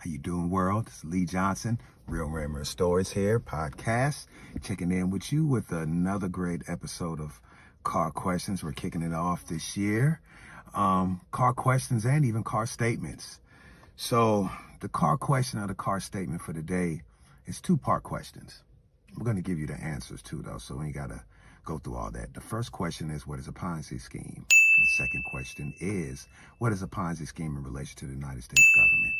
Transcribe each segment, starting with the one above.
How you doing, world? It's Lee Johnson, Real Rammer Stories here, podcast. Checking in with you with another great episode of Car Questions. We're kicking it off this year. Car questions and even car statements. So the car question or the car statement for today is two-part questions. We're going to give you the answers too, though, so we ain't got to go through all that. The first question is, what is a Ponzi scheme? The second question is, what is a Ponzi scheme in relation to the United States government?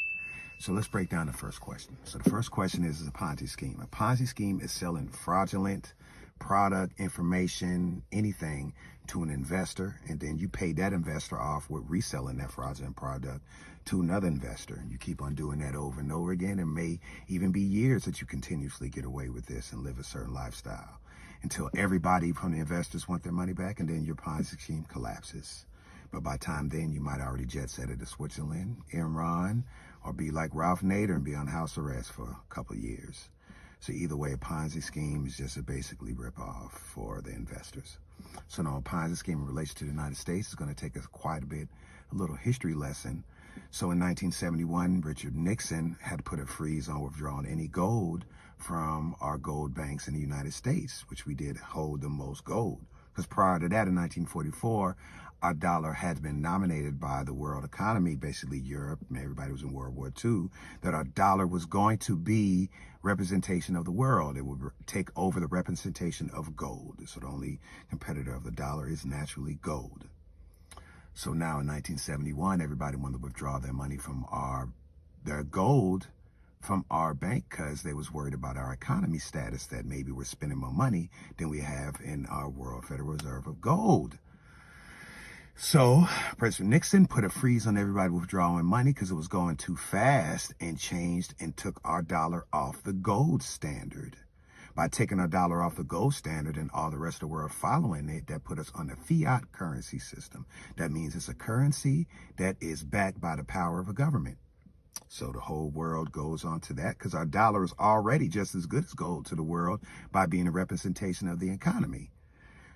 So let's break down the first question. So the first question is a Ponzi scheme. A Ponzi scheme is selling fraudulent product, information, anything to an investor, and then you pay that investor off with reselling that fraudulent product to another investor. You keep on doing that over and over again. It may even be years that you continuously get away with this and live a certain lifestyle until everybody from the investors want their money back, and then your Ponzi scheme collapses. But by the time then, you might already jet set it to Switzerland, Iran, or be like Ralph Nader and be on house arrest for a couple of years. So either way, a Ponzi scheme is just a basically rip-off for the investors. So now a Ponzi scheme in relation to the United States is going to take us quite a little history lesson. So in 1971, Richard Nixon had to put a freeze on withdrawing any gold from our gold banks in the United States, which we did hold the most gold. Because prior to that, in 1944, our dollar had been nominated by the world economy, basically Europe, everybody was in World War II, that our dollar was going to be representation of the world. It would take over the representation of gold. So the only competitor of the dollar is naturally gold. So now in 1971, everybody wanted to withdraw their money from their gold from our bank because they was worried about our economy status, that maybe we're spending more money than we have in our World Federal Reserve of gold. So President Nixon put a freeze on everybody withdrawing money because it was going too fast, and changed and took our dollar off the gold standard. By taking our dollar off the gold standard and all the rest of the world following it, that put us on a fiat currency system. That means it's a currency that is backed by the power of a government. So the whole world goes on to that because our dollar is already just as good as gold to the world by being a representation of the economy.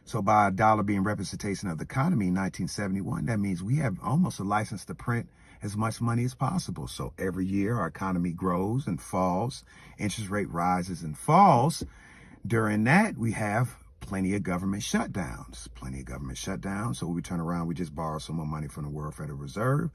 So by a dollar being representation of the economy in 1971, that means we have almost a license to print as much money as possible. So every year our economy grows and falls, interest rate rises and falls. During that, we have plenty of government shutdowns. So we turn around, we just borrow some more money from the World Federal Reserve.